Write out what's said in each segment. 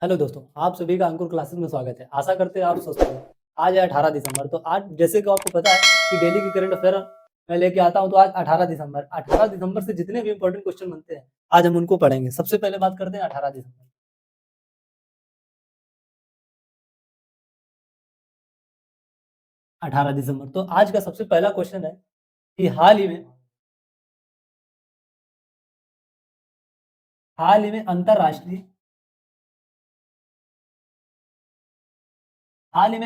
Hello दोस्तों, आप सभी का अंकुर क्लासेस में स्वागत है। आशा करते हैं आप स्वस्थ होंगे। आज है 18 दिसंबर। तो आज जैसे कि आपको पता है कि डेली की करंट अफेयर मैं लेके आता हूं। तो आज 18 दिसंबर से जितने भी इंपॉर्टेंट क्वेश्चन बनते हैं आज हम उनको पढ़ेंगे। सबसे पहले बात करते हैं 18 दिसंबर। 18 दिसंबर तो आज का सबसे पहला क्वेश्चन है कि हाल ही में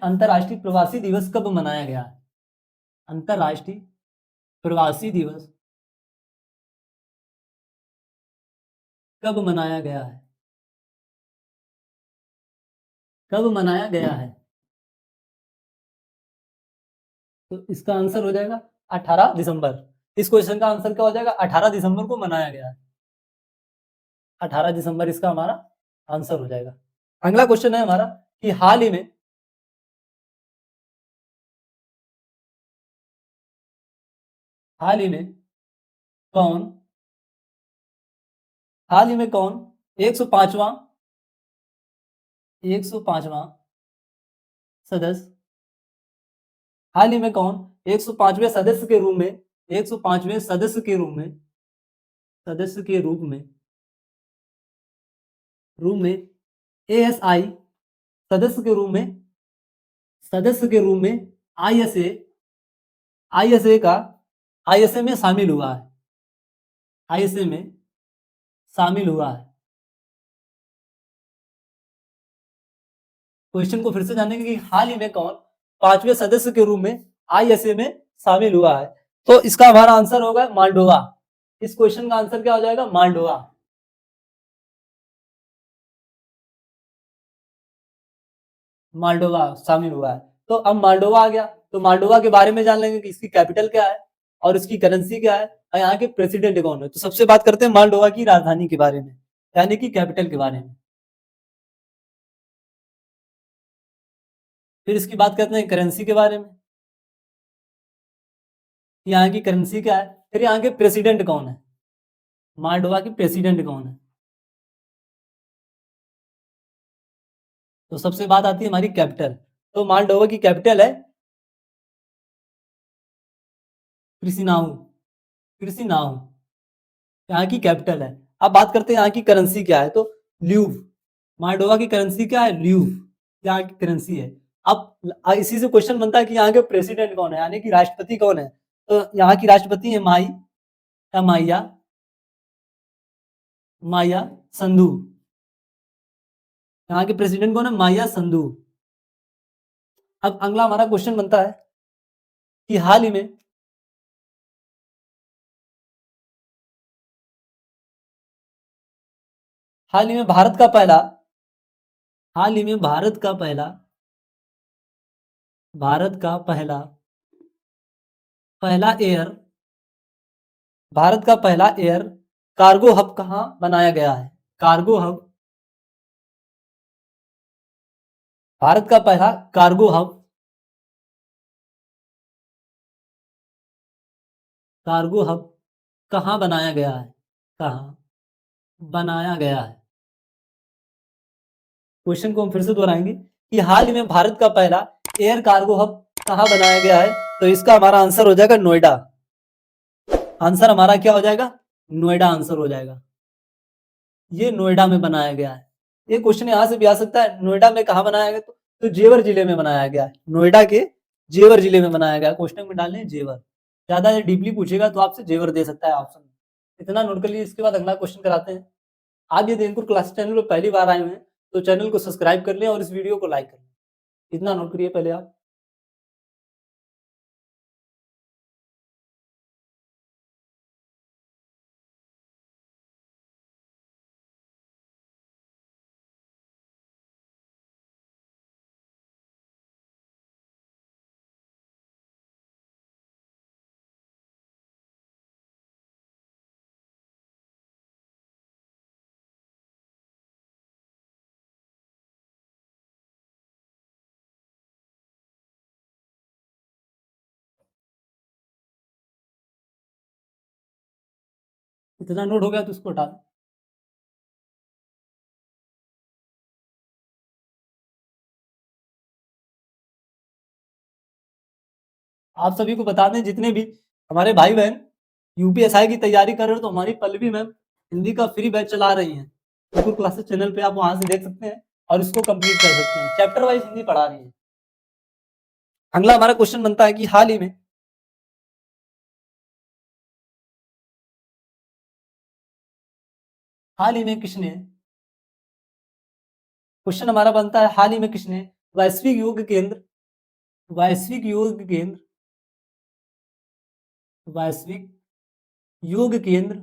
अंतर्राष्ट्रीय प्रवासी दिवस कब मनाया गया है? अंतर्राष्ट्रीय प्रवासी दिवस कब मनाया गया है? कब मनाया गया है? तो इसका आंसर हो जाएगा 18 दिसंबर। इस क्वेश्चन का आंसर क्या हो जाएगा? 18 दिसंबर को मनाया गया है। 18 दिसंबर इसका हमारा आंसर हो जाएगा। अगला क्वेश्चन है हमारा कि हाल ही में कौन हाल ही में कौन 105वां 105वां सदस्य हाल ही में कौन 105वें सदस्य के रूप में 105वें सदस्य के रूप में एएसआई सदस्य के रूप में आईएसए आईएसए का आईएसए में शामिल हुआ है। आईएसए में शामिल हुआ है। क्वेश्चन को फिर से जानेंगे कि हाल ही में कौन 5वें सदस्य के रूप में आईएसए में शामिल हुआ है। तो इसका हमारा आंसर होगा माल्डोवा। इस क्वेश्चन का आंसर क्या हो जाएगा? माल्डोवा। माल्डोवा शामिल हुआ है। तो अब माल्डोवा आ गया तो माल्डोवा के बारे में जान लेंगे कि इसकी कैपिटल क्या है और इसकी करेंसी क्या है और यहाँ के प्रेसिडेंट कौन है। तो सबसे बात करते हैं माल्डोवा की राजधानी के बारे में, यानी कि कैपिटल के बारे में। फिर इसकी बात करते हैं करेंसी के बारे में, यहाँ की करेंसी क्या है। फिर यहाँ के प्रेसिडेंट कौन है, माल्डोवा की प्रेसिडेंट कौन है। तो सबसे बात आती है हमारी कैपिटल। तो माल्डोवा की कैपिटल है क्रिसिनाउ। क्रिसिनाउ यहाँ की कैपिटल है। अब बात करते हैं यहाँ की करेंसी क्या है। तो ल्यूव। माल्डोवा की करेंसी क्या है? ल्यूव यहाँ की करेंसी है। अब इसी से क्वेश्चन बनता है कि यहाँ के प्रेसिडेंट कौन है, यानी कि राष्ट्रपति कौन है। तो यहाँ की राष्ट्रपति है माई या माया संधू। यहाँ के प्रेसिडेंट कौन है? माया संधू। अब अगला हमारा क्वेश्चन बनता है कि हाल ही में भारत का पहला हाल ही में भारत का पहला एयर भारत का पहला एयर कार्गो हब कहाँ बनाया गया है? कार्गो हब भारत का पहला कार्गो हब कहाँ बनाया गया है? कहाँ बनाया गया है? क्वेश्चन को हम फिर से दोहराएंगे कि हाल ही में भारत का पहला एयर कार्गो हब कहाँ बनाया गया है। तो इसका हमारा आंसर हो जाएगा नोएडा। आंसर हमारा क्या हो जाएगा? नोएडा आंसर हो जाएगा। ये नोएडा में बनाया गया है। ये क्वेश्चन यहाँ से भी आ सकता है, नोएडा में कहाँ बनाया गया? तो जेवर जिले में बनाया गया है। नोएडा के जेवर जिले में बनाया गया। क्वेश्चन में डालने जेवर, ज्यादा डीपली पूछेगा तो आपसे जेवर दे सकता है ऑप्शन। इतना नोट कर लीजिए। इसके बाद अगला क्वेश्चन कराते हैं। आप यदि अंकुर क्लास चैनल पर पहली बार आए हुए हैं तो चैनल को सब्सक्राइब कर लें और इस वीडियो को लाइक कर लें। इतना नोट करिए पहले आप। इतना नोट हो गया तो इसको हटा दें। आप सभी को बता दें, जितने भी हमारे भाई बहन यूपीएसआई की तैयारी कर रहे हो, तो हमारी पल्लवी मैम हिंदी का फ्री बैच चला रही हैं अंकुर क्लासेस चैनल पे, आप वहां से देख सकते हैं और इसको कंप्लीट कर सकते हैं। चैप्टर वाइज हिंदी पढ़ा रही है। अगला हमारा क्वेश्चन बनता है कि हाल ही में किसने, क्वेश्चन हमारा बनता है हाल ही में किसने वैश्विक योग केंद्र, वैश्विक योग केंद्र, वैश्विक योग केंद्र,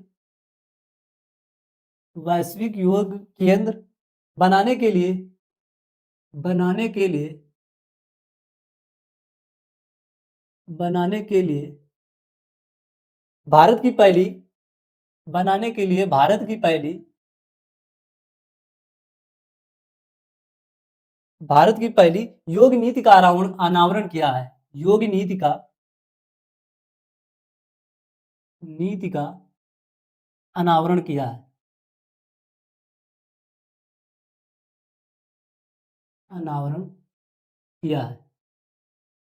वैश्विक योग केंद्र बनाने के लिए, बनाने के लिए, बनाने के लिए भारत की पहली, बनाने के लिए भारत की पहली, भारत की पहली योग नीति का अनावरण किया है। योग नीति का, नीति का अनावरण किया है, अनावरण किया है।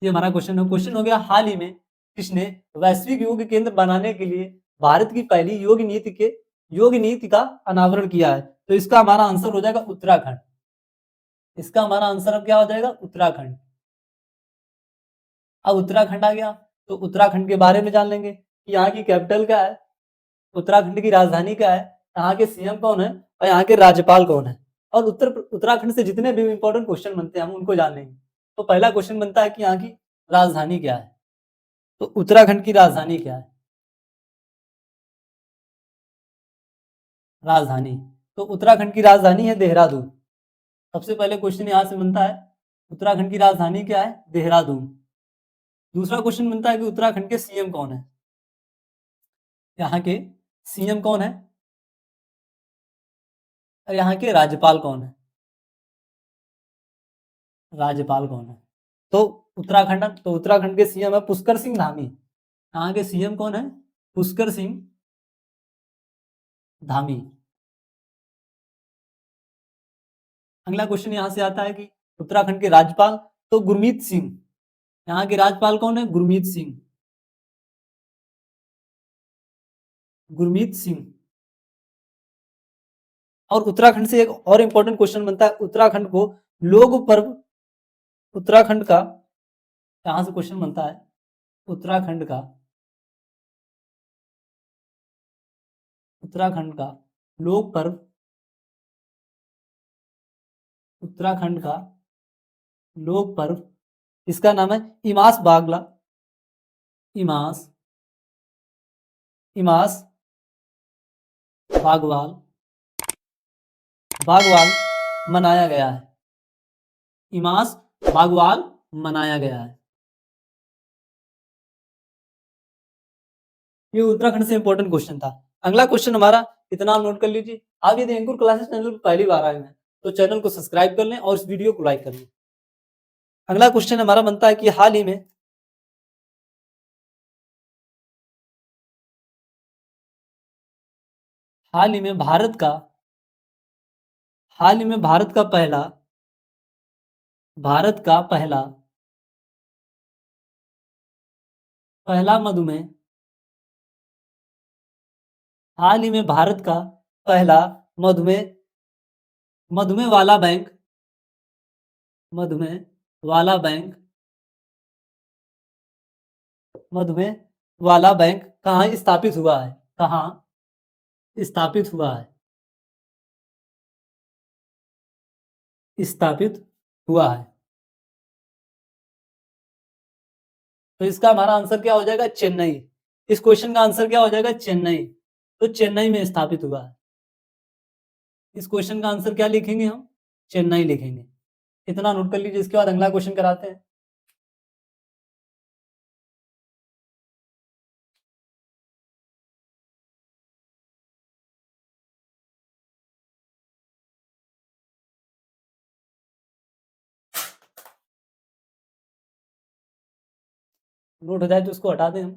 ये हमारा क्वेश्चन है। क्वेश्चन हो गया हाल ही में किसने वैश्विक योग केंद्र बनाने के लिए भारत की पहली योग नीति का अनावरण किया है। तो इसका हमारा आंसर हो जाएगा उत्तराखंड। इसका हमारा आंसर अब क्या हो जाएगा? उत्तराखंड। अब उत्तराखंड आ गया तो उत्तराखंड के बारे में जान लेंगे कि यहाँ की कैपिटल क्या है, उत्तराखंड की राजधानी क्या है, यहाँ के सीएम कौन है और यहाँ के राज्यपाल कौन है। और उत्तराखंड से जितने भी इंपॉर्टेंट क्वेश्चन बनते हैं हम उनको जान लेंगे। तो पहला क्वेश्चन बनता है कि यहाँ की राजधानी क्या है। तो उत्तराखंड की राजधानी क्या है? राजधानी, तो उत्तराखंड की राजधानी है देहरादून। सबसे पहले क्वेश्चन यहाँ से बनता है उत्तराखंड की राजधानी क्या है? देहरादून। दूसरा क्वेश्चन बनता है कि उत्तराखंड के सीएम कौन है, यहाँ के सीएम कौन है और यहाँ के राज्यपाल कौन है, राज्यपाल कौन है। तो उत्तराखंड के सीएम है पुष्कर सिंह धामी। यहाँ के सीएम कौन है? पुष्कर सिंह धामी। अगला क्वेश्चन यहाँ से आता है कि उत्तराखंड के राज्यपाल, तो गुरमीत सिंह। यहाँ के राज्यपाल कौन है? गुरमीत सिंह, गुरमीत सिंह। और उत्तराखंड से एक और इंपॉर्टेंट क्वेश्चन बनता है, उत्तराखंड को लोक पर्व, उत्तराखंड का यहां से क्वेश्चन बनता है उत्तराखंड का, उत्तराखंड का लोक पर्व, उत्तराखंड का लोक पर्व, इसका नाम है इमास बागला, इमास, इमास बागवाल, बागवाल मनाया गया है। इमास बागवाल मनाया गया है। ये उत्तराखंड से इंपॉर्टेंट क्वेश्चन था। अगला क्वेश्चन हमारा, इतना नोट कर लीजिए। आप यदि एंकर क्लासेस चैनल पर पहली बार आए हैं तो चैनल को सब्सक्राइब कर लें और इस वीडियो को लाइक कर लें। अगला क्वेश्चन हमारा बनता है कि हाल ही में, हाल ही में भारत का, हाल ही में भारत का पहला, भारत का पहला, पहला मधुमेह, हाल ही में भारत का पहला मधुमेह, मधुमेह वाला बैंक, मधुमेह वाला बैंक, मधुमेह वाला बैंक कहाँ स्थापित हुआ है? कहाँ स्थापित हुआ है? स्थापित हुआ है। तो इसका हमारा आंसर क्या हो जाएगा? चेन्नई। इस क्वेश्चन का आंसर क्या हो जाएगा? चेन्नई। तो चेन्नई में स्थापित हुआ है। इस क्वेश्चन का आंसर क्या लिखेंगे हम? चेन्नई लिखेंगे। इतना नोट कर लीजिए। इसके बाद अगला क्वेश्चन कराते हैं। नोट हो जाए तो उसको हटा दें हम।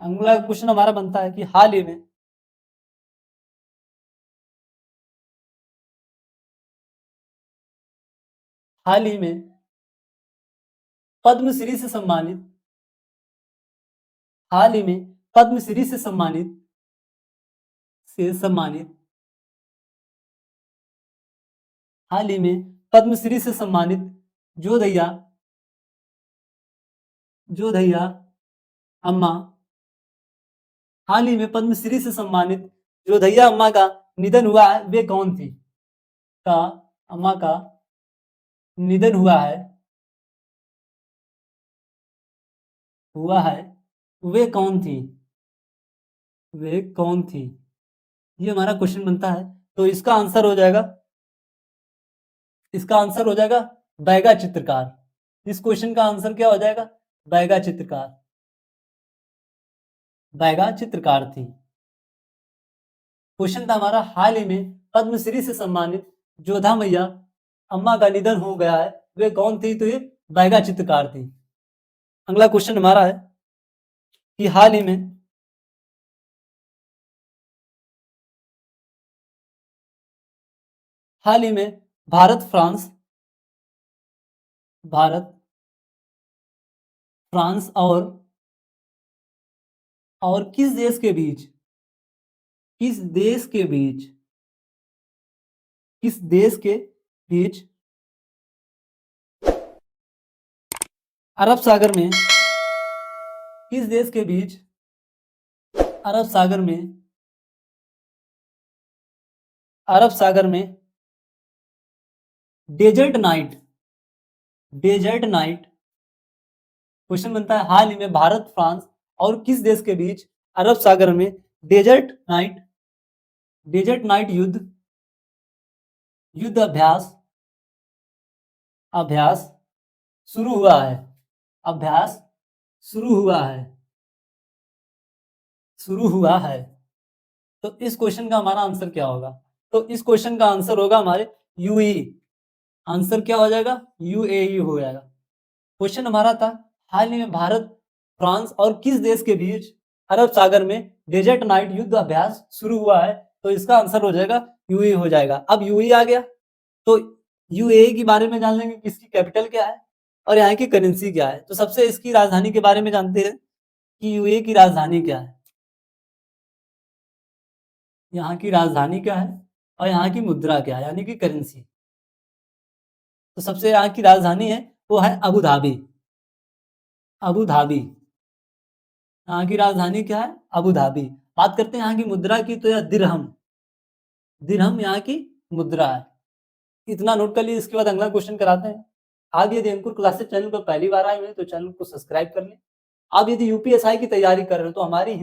अगला क्वेश्चन हमारा बनता है कि हाल ही में पद्मश्री से सम्मानित हाल ही में पद्मश्री से सम्मानित हाल ही में पद्मश्री से सम्मानित जोधैया जोधैया अम्मा हाल ही में पद्मश्री से सम्मानित जोधैया अम्मा का निधन हुआ है, वे कौन थी? का अम्मा का निधन हुआ है वे कौन थी? वे कौन थी? ये हमारा क्वेश्चन बनता है। तो इसका आंसर हो जाएगा बैगा चित्रकार। इस क्वेश्चन का आंसर क्या हो जाएगा? बैगा चित्रकार। बैगा चित्रकार थी। क्वेश्चन था हमारा, हाल ही में पद्मश्री से सम्मानित जोधा मैया अम्मा का निधन हो गया है, वे कौन थी? तो ये बैगा चित्रकार थी। अगला क्वेश्चन हमारा है कि हाल ही में भारत भारत फ्रांस और किस देश के बीच किस देश के बीच अरब सागर में किस देश के बीच अरब सागर में अरब सागर में डेजर्ट नाइट क्वेश्चन बनता है, हाल ही में भारत फ्रांस और किस देश के बीच अरब सागर में डेजर्ट नाइट युद्ध अभ्यास शुरू हुआ है अभ्यास शुरू हुआ है शुरू हुआ है तो इस क्वेश्चन का हमारा आंसर क्या होगा? तो इस क्वेश्चन का आंसर होगा हमारे यूएई। आंसर क्या हो जाएगा? यूएई हो जाएगा। क्वेश्चन हमारा था, हाल ही में भारत फ्रांस और किस देश के बीच अरब सागर में डेजर्ट नाइट युद्ध अभ्यास शुरू हुआ है? तो इसका आंसर हो जाएगा यूएई हो जाएगा। अब यूएई आ गया तो यूएई के बारे में जान लेंगे कि इसकी कैपिटल क्या है और यहाँ की करेंसी क्या है। तो सबसे इसकी राजधानी के बारे में जानते हैं कि यूएई की राजधानी क्या है, यहाँ की राजधानी क्या है और यहाँ की मुद्रा क्या है, यानी कि करेंसी। तो सबसे यहाँ की राजधानी है वो है अबू धाबी। अबू धाबी यहाँ की राजधानी क्या है? Abu Dhabi. बात करते हैं यहाँ की मुद्रा की, तो यह दिरहम दिरहम यहाँ की मुद्रा है। इतना नोट कर लिए। इसके बाद अगला क्वेश्चन कराते हैं। आप यदि अंकुर क्लासेस चैनल पर पहली बार आए हुए हैं तो चैनल को सब्सक्राइब कर लें। आप यदि यूपीएसआई की तैयारी कर रहे हो तो हमारी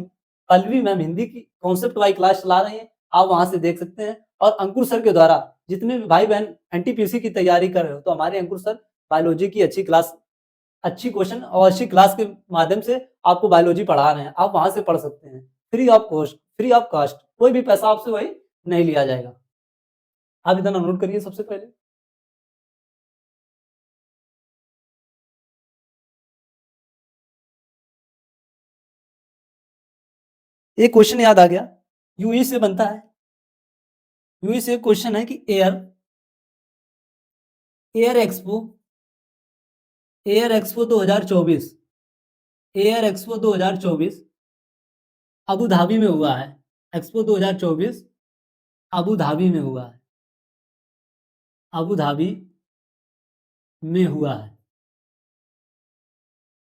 पल्लवी मैम हिंदी की कॉन्सेप्ट वाइज क्लास चला रही है, आप वहां से देख सकते हैं। और अंकुर सर के द्वारा जितने भी भाई बहन एनटीपीसी की तैयारी कर रहे हो तो हमारे अंकुर सर बायोलॉजी की अच्छी क्वेश्चन और अच्छी क्लास के माध्यम से आपको बायोलॉजी पढ़ा रहे हैं। आप वहां से पढ़ सकते हैं फ्री ऑफ कॉस्ट। कोई भी पैसा आपसे वही नहीं लिया जाएगा। आप इतना नोट करिए। सबसे पहले एक क्वेश्चन याद आ गया, यूई से बनता है। यूई से क्वेश्चन है कि air expo air expo 2024 air expo 2024 Abu Dhabi में हुआ है। एक्सपो 2024 अबू धाबी में हुआ है। अबू धाबी में हुआ है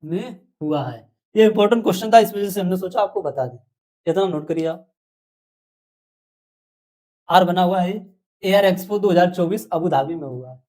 में हुआ है। ये इंपॉर्टेंट क्वेश्चन था, इस वजह से हमने सोचा आपको बता दें। इतना नोट करिए आप। आर बना हुआ है, एयर एक्सपो 2024 अबू धाबी में हुआ है।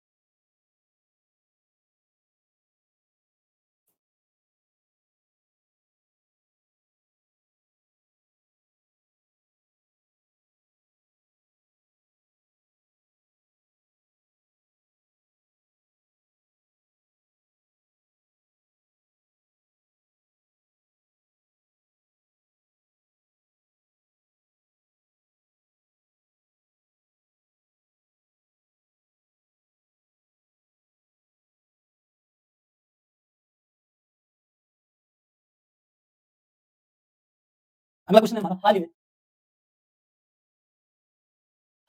अगला क्वेश्चन है हमारा,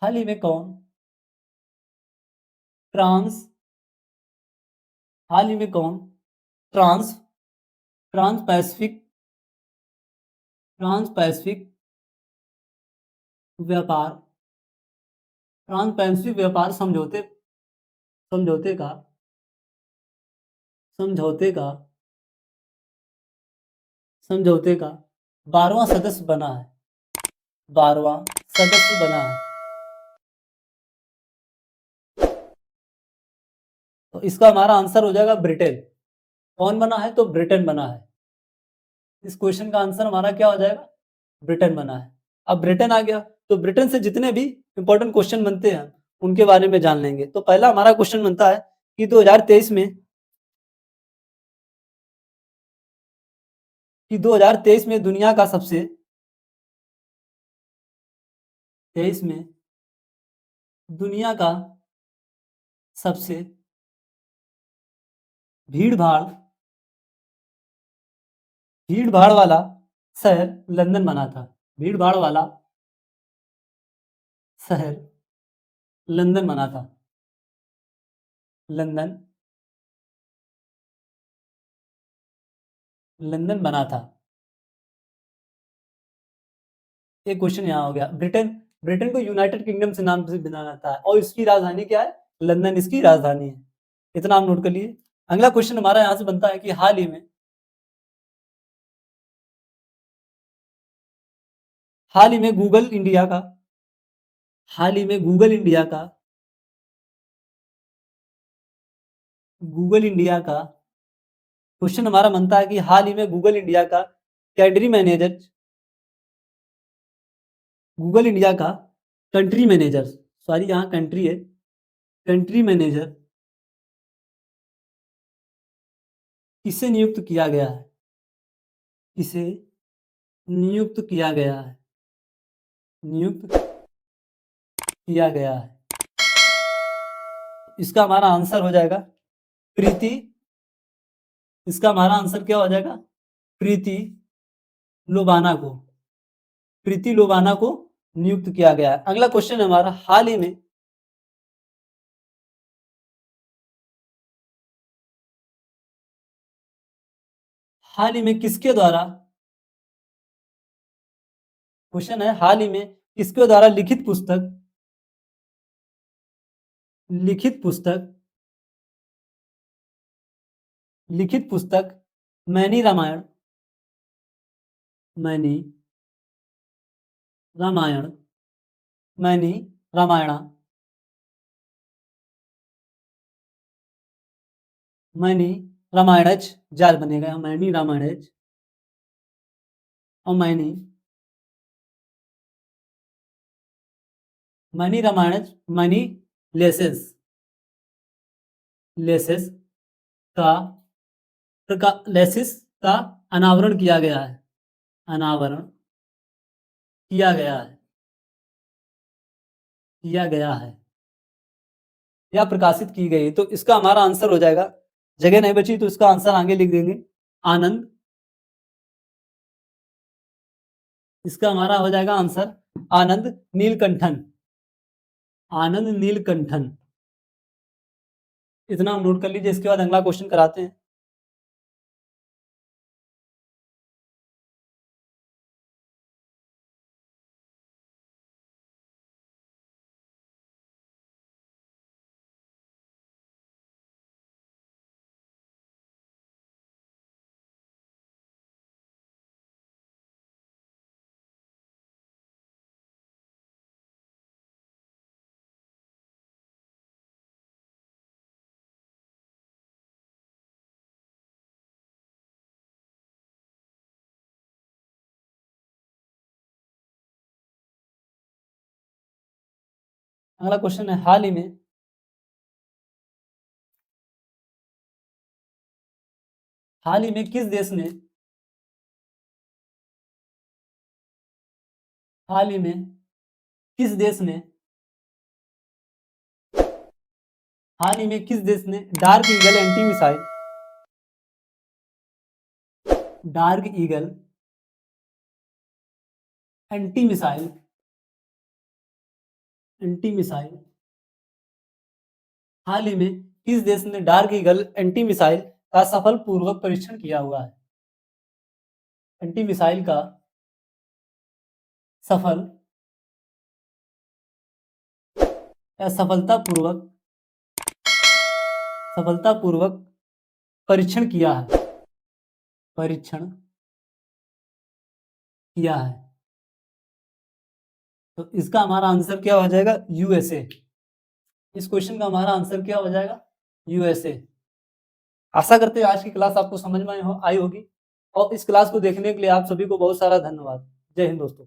हाल ही में कौन ट्रांस हाल ही में कौन trans trans Pacific trans Pacific व्यापार ट्रांस पैसिफिक व्यापार समझौते समझौते का समझौते का समझौते का 12वां सदस्य बना है 12वां सदस्य बना है। तो इसका हमारा आंसर हो जाएगा ब्रिटेन। कौन बना है? तो ब्रिटेन बना है। इस क्वेश्चन का आंसर हमारा क्या हो जाएगा? ब्रिटेन बना है। अब ब्रिटेन आ गया तो ब्रिटेन से जितने भी इंपॉर्टेंट क्वेश्चन बनते हैं उनके बारे में जान लेंगे। तो पहला हमारा क्वेश्चन बनता है कि 2023 में दुनिया का सबसे 23 में दुनिया का सबसे भीड़ भाड़ भीड़ भाड़ वाला शहर लंदन बना था। भीड़ भाड़ वाला शहर लंदन बना था। लंदन लंदन बना था। एक क्वेश्चन यहाँ हो गया। ब्रिटेन ब्रिटेन को यूनाइटेड किंगडम से नाम से जाना जाता है और इसकी राजधानी क्या है? लंदन इसकी राजधानी है। इतना हम नोट कर लिए। अगला क्वेश्चन हमारा यहाँ से बनता है कि हाल ही में गूगल इंडिया का हाल ही में गूगल इंडिया का क्वेश्चन हमारा बनता है कि हाल ही में गूगल इंडिया का कंट्री मैनेजर गूगल इंडिया का कंट्री मैनेजर सॉरी यहाँ कंट्री है कंट्री मैनेजर किसे नियुक्त किया गया है? किसे नियुक्त किया गया है? नियुक्त किया गया है। इसका हमारा आंसर हो जाएगा प्रीति। इसका हमारा आंसर क्या हो जाएगा? प्रीति लोबाना को प्रीति लोबाना को नियुक्त किया गया है। अगला क्वेश्चन हमारा हाल ही में किसके द्वारा क्वेश्चन है हाल ही में किसके द्वारा लिखित पुस्तक लिखित पुस्तक many Ramayan many Ramayan many Ramayana many रामायणच जार बनेगा मैनी रामायणच और मैनी रामायणच मैनी लेसेस लेसेस का लेसिस का अनावरण किया गया है। अनावरण किया गया है या प्रकाशित की गई। तो इसका हमारा आंसर हो जाएगा, जगह नहीं बची तो इसका आंसर आगे लिख देंगे आनंद। इसका हमारा हो जाएगा आंसर आनंद नीलकंठन। आनंद नीलकंठन। इतना हम नोट कर लीजिए। इसके बाद अगला क्वेश्चन कराते हैं। अगला क्वेश्चन है हाल ही में किस देश ने हाल ही में किस देश ने हाल ही में किस देश ने dark eagle anti missile dark eagle anti missile हाल ही में किस देश ने डार्क ईगल एंटी मिसाइल का सफल पूर्वक परीक्षण किया हुआ है? एंटी मिसाइल का सफल या सफलतापूर्वक परीक्षण किया है। तो इसका हमारा आंसर क्या हो जाएगा? यूएसए। इस क्वेश्चन का हमारा आंसर क्या हो जाएगा? यूएसए। आशा करते हैं आज की क्लास आपको समझ में आई होगी और इस क्लास को देखने के लिए आप सभी को बहुत सारा धन्यवाद। जय हिंद दोस्तों।